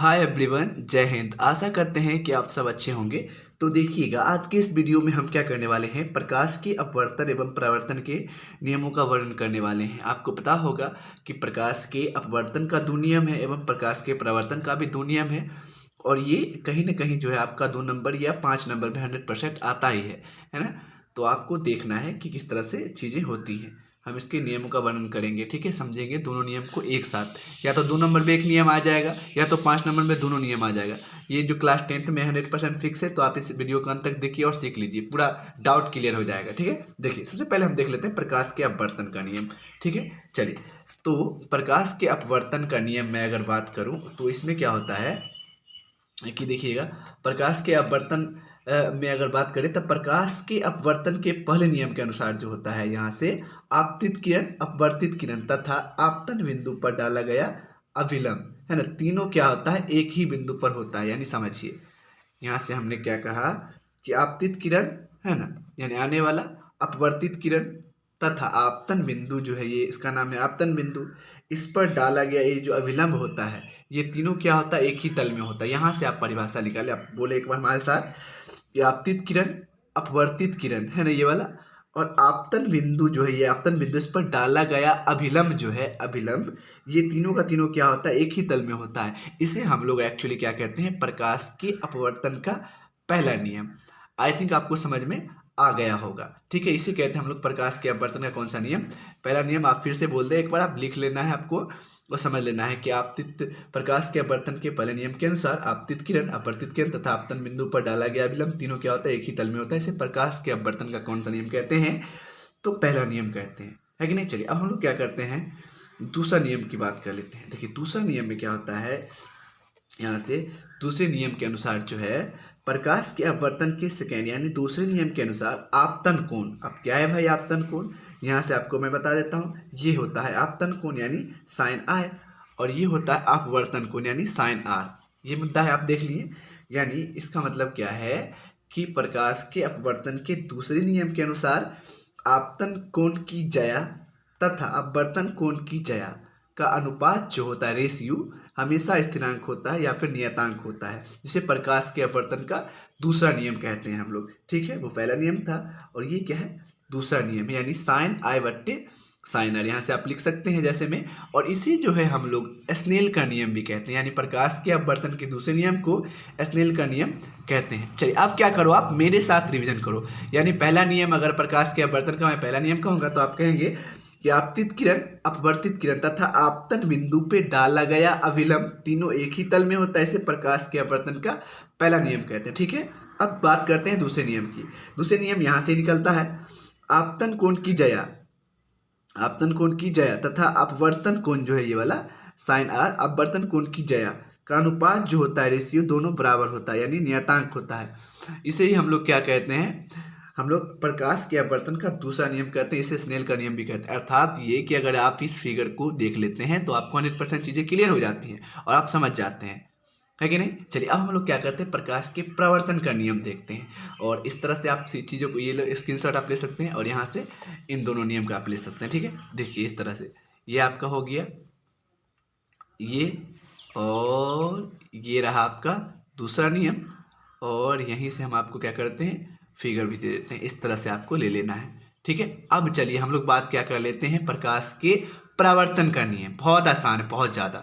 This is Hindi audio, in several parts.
हाय एवरीवन, जय हिंद। आशा करते हैं कि आप सब अच्छे होंगे। तो देखिएगा, आज के इस वीडियो में हम क्या करने वाले हैं, प्रकाश के अपवर्तन एवं परावर्तन के नियमों का वर्णन करने वाले हैं। आपको पता होगा कि प्रकाश के अपवर्तन का दो नियम है एवं प्रकाश के परावर्तन का भी दो नियम है, और ये कहीं ना कहीं जो है आपका 2 नंबर या 5 नंबर में 100% आता ही है ना। तो आपको देखना है कि किस तरह से चीज़ें होती हैं। हम इसके नियमों का वर्णन करेंगे, ठीक है, समझेंगे दोनों नियम को एक साथ। या तो 2 नंबर में एक नियम आ जाएगा या तो 5 नंबर में दोनों नियम आ जाएगा। ये जो क्लास 10th में 100% फिक्स है, तो आप इस वीडियो को अंत तक देखिए और सीख लीजिए, पूरा डाउट क्लियर हो जाएगा। ठीक है, देखिए सबसे पहले हम देख लेते हैं प्रकाश के अपवर्तन का नियम। ठीक है, चलिए। तो प्रकाश के अपवर्तन का नियम मैं अगर बात करूं तो इसमें क्या होता है कि देखिएगा, प्रकाश के अपवर्तन में अगर बात करें तब प्रकाश के अपवर्तन के पहले नियम के अनुसार जो होता है, यहाँ से आपतित किरण, अपवर्तित किरण तथा आपतन बिंदु पर डाला गया अभिलंब, है ना, तीनों क्या होता है, एक ही बिंदु पर होता है। यानी समझिए, यहाँ से हमने क्या कहा कि आपतित किरण, है ना, यानी आने वाला, अपवर्तित किरण तथा आपतन बिंदु जो है, ये इसका नाम है आपतन बिंदु, इस पर डाला गया ये जो अभिलंब होता है, ये तीनों क्या होता है, एक ही तल में होता है। यहाँ से आप परिभाषा निकाले, आप बोले एक बार हमारे साथ कि आपतित किरण, अपवर्तित किरण, है ना, ये वाला, और आपतन बिंदु जो है, ये आपतन बिंदु, इस पर डाला गया अभिलंब जो है, अभिलंब, ये तीनों का तीनों क्या होता है, एक ही तल में होता है। इसे हम लोग एक्चुअली क्या कहते हैं, प्रकाश के अपवर्तन का पहला नियम। आई थिंक आपको समझ में आ गया होगा। ठीक है, इसे कहते हैं हम लोग प्रकाश के अपवर्तन का कौन सा नियम, पहला नियम। आप फिर से बोल दें एक बार, आप लिख लेना है आपको और समझ लेना है कि आपतित प्रकाश के अपवर्तन के पहले नियम के अनुसार आपतित किरण, अपवर्तित किरण तथा आपतन बिंदु पर डाला गया अभिलंब, तीनों क्या होता है, एक ही तल में होता है। इसे प्रकाश के अपवर्तन का कौन सा नियम कहते हैं, तो पहला नियम कहते हैं, है कि नहीं। चलिए, अब हम लोग क्या करते हैं, दूसरा नियम की बात कर लेते हैं। देखिए, दूसरा नियम में क्या होता है, यहाँ से दूसरे नियम के अनुसार जो है, प्रकाश के अपवर्तन के सेकेंड यानी दूसरे नियम के अनुसार आपतन कोण, अब क्या है भाई आपतन कोण, यहाँ से आपको मैं बता देता हूँ, ये होता है आपतन कोण यानी साइन आई, और ये होता है अपवर्तन कोण यानी साइन आर। ये मुद्दा है, आप देख लिए। यानी इसका मतलब क्या है कि प्रकाश के अपवर्तन के दूसरे नियम के अनुसार आपतन कोण की ज्या तथा अपवर्तन कोण की ज्या का अनुपात जो होता है, रेशियो, हमेशा स्थिरांक होता है या फिर नियतांक होता है, जिसे प्रकाश के अपवर्तन का दूसरा नियम कहते हैं हम लोग। ठीक है, वो पहला नियम था और ये क्या है, दूसरा नियम, यानी साइन आई बट्टे साइन आर। यहाँ से आप लिख सकते हैं जैसे में, और इसे जो है हम लोग स्नेल का नियम भी कहते हैं, यानी प्रकाश के अपवर्तन के दूसरे नियम को स्नेल का नियम कहते हैं। चलिए, अब क्या करो, आप मेरे साथ रिवीजन करो। यानी पहला नियम, अगर प्रकाश के अपवर्तन का मैं पहला नियम कहूँगा तो आप कहेंगे कि आपतित किरण, अपवर्तित किरण तथा आपतन बिंदु पे डाला गया अभिलंब, तीनों एक ही तल में होता है। इसे प्रकाश के अपवर्तन का पहला नियम कहते हैं। ठीक है, अब बात करते हैं दूसरे नियम की। दूसरे नियम यहाँ से निकलता है, आपतन कोण की ज्या, आपतन कोण की ज्या तथा अपवर्तन कोण जो है, ये वाला साइन आर, अपवर्तन कोण की ज्या का अनुपात जो होता है, रेशियो, दोनों बराबर होता है, यानी नियतांक होता है। इसे ही हम लोग क्या कहते हैं, हम लोग प्रकाश के अपवर्तन का दूसरा नियम कहते हैं। इसे स्नेल का नियम भी कहते हैं। अर्थात ये कि अगर आप इस फिगर को देख लेते हैं तो आपको 100% चीज़ें क्लियर हो जाती हैं और आप समझ जाते हैं, है कि नहीं। चलिए, अब हम लोग क्या करते हैं, प्रकाश के प्रवर्तन का नियम देखते हैं, और इस तरह से आप चीज़ों को, ये स्क्रीनशॉट आप ले सकते हैं और यहाँ से इन दोनों नियम का आप ले सकते हैं। ठीक है, देखिए इस तरह से, ये आपका हो गया ये, और ये रहा आपका दूसरा नियम, और यहीं से हम आपको क्या करते हैं, फिगर भी दे देते हैं। इस तरह से आपको ले लेना है। ठीक है, अब चलिए हम लोग बात क्या कर लेते हैं, प्रकाश के परावर्तन का नियम। बहुत आसान है, बहुत ज़्यादा।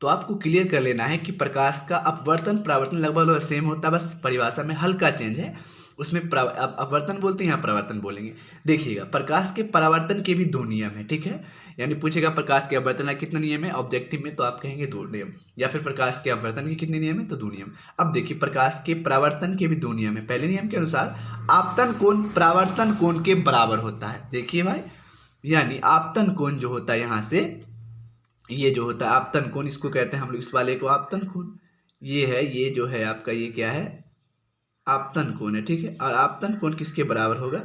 तो आपको क्लियर कर लेना है कि प्रकाश का अपवर्तन परावर्तन लगभग सेम होता है, बस परिभाषा में हल्का चेंज है। उसमें अपवर्तन बोलते हैं, यहाँ परावर्तन बोलेंगे। देखिएगा, प्रकाश के परावर्तन के भी दो नियम है। ठीक है, यानी पूछेगा प्रकाश के अपवर्तन का कितना नियम है ऑब्जेक्टिव में, तो आप कहेंगे दो नियम, या फिर प्रकाश के अपवर्तन के कितने नियम है, तो दो नियम। अब देखिए, प्रकाश के परावर्तन के भी दो नियम है। पहले नियम के अनुसार आपतन कोण परावर्तन कोण के बराबर होता है। देखिए भाई, यानी आपतन कोण जो होता है, यहाँ से ये जो होता है आपतन कोण, इसको कहते हैं हम लोग, इस वाले को आपतन कोण, ये है, ये जो है आपका, ये क्या है, आपतन कोण है। ठीक है, और आपतन कोण किसके बराबर होगा,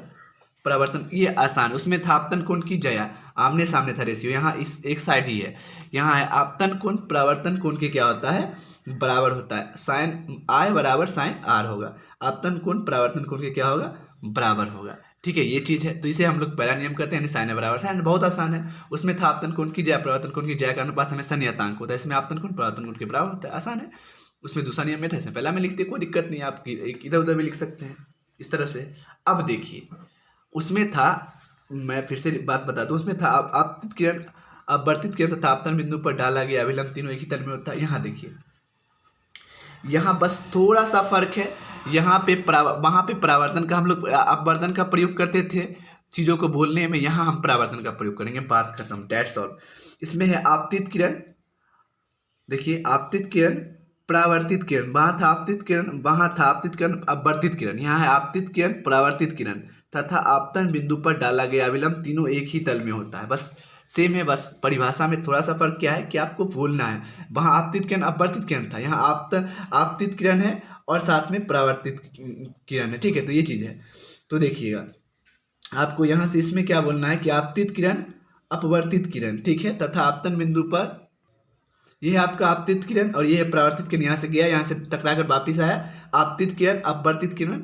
परावर्तन, ये आसान, उसमें था आपतन कोण की ज्या, आमने सामने था रेशियो, यहाँ इस एक साइड ही है। यहाँ है आपतन कोण परावर्तन कोण के क्या होता है, बराबर होता है, साइन आई बराबर साइन आर होगा। आपतन कोण परावर्तन कोण के क्या होगा, बराबर होगा। ठीक है, ये चीज़ है। तो इसे हम लोग पहला नियम कहते हैं, यानी साइन बराबर साइन। बहुत आसान है। उसमें था आपतन कोण की जय परावर्तन कोण की जय का अनुपात हमेशा नियतांक होता है, इसमें आपतन कोण परावर्तन कोण के बराबर होता है। आसान है। उसमें दूसरा नियम में था, इसमें पहला में लिखते, कोई दिक्कत नहीं है, आप इधर उधर भी लिख सकते हैं इस तरह से। अब देखिए, उसमें था, मैं फिर से बात बता दूं, उसमें था आपतित किरण, अपवर्तित किरण तथा आपतन बिंदु पर डाला गया अभिलंब तीनों एक ही तल में होता है। यहाँ देखिए, यहाँ बस थोड़ा सा फर्क है। यहाँ पे वहाँ पे परावर्तन का हम लोग अपवर्तन का प्रयोग करते थे चीज़ों को बोलने में, यहाँ हम परावर्तन का प्रयोग करेंगे। बात खत्म, डेट्स ऑल। इसमें है आपतित किरण, देखिए आपतित किरण, परावर्तित किरण, वहाँ था आपतित किरण, वहाँ था आपतित किरण, अपवर्तित किरण, यहाँ है आपतित किरण, परावर्तित किरण तथा आपतन बिंदु पर डाला गया अभिलंब तीनों एक ही तल में होता है। बस सेम है, बस परिभाषा में थोड़ा सा फर्क क्या है कि आपको बोलना है। वहाँ आपतित किरण अपवर्तित किरण था, यहाँ आपतित किरण है और साथ में परावर्तित किरण है। ठीक है, तो ये चीज़ है। तो देखिएगा, आपको यहाँ से इसमें क्या बोलना है कि आपतित किरण, अपवर्तित किरण, ठीक है, तथा आपतन बिंदु पर, ये है आपका आपतित किरण और ये है परावर्तित किरण। यहाँ से गया, यहाँ से टकरा कर वापिस आया, आपतित किरण, अपवर्तित किरण,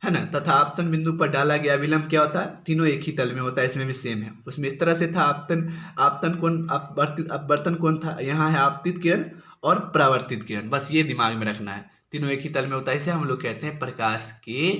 है ना, तथा आपतन बिंदु पर डाला गया विलंब क्या होता है, तीनों एक ही तल में होता है। इसमें भी सेम है। उसमें इस तरह से था, आपतन कोण, अपवर्तन कोण था, यहाँ है आपतित किरण और परावर्तित किरण। बस ये दिमाग में रखना है, तीनों एक ही तल में होता है। इसे हम लोग कहते हैं प्रकाश के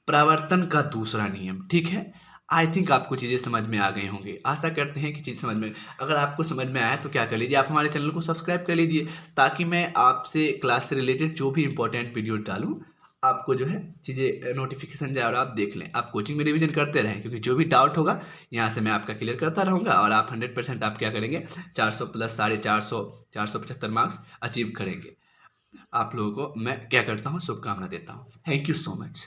परावर्तन का दूसरा नियम। ठीक है, आई थिंक आपको चीज़ें समझ में आ गई होंगी। आशा करते हैं कि चीज़ समझ में, अगर आपको समझ में आया तो क्या कर लीजिए, आप हमारे चैनल को सब्सक्राइब कर लीजिए, ताकि मैं आपसे क्लास से रिलेटेड जो भी इंपॉर्टेंट वीडियो डालूं, आपको जो है चीज़ें नोटिफिकेशन जाए और आप देख लें। आप कोचिंग में रिवीजन करते रहें, क्योंकि जो भी डाउट होगा यहाँ से मैं आपका क्लियर करता रहूँगा और आप 100% आप क्या करेंगे, 400 प्लस 450, 475 मार्क्स अचीव करेंगे। आप लोगों को मैं क्या करता हूँ, शुभकामना देता हूँ। Thank you so much.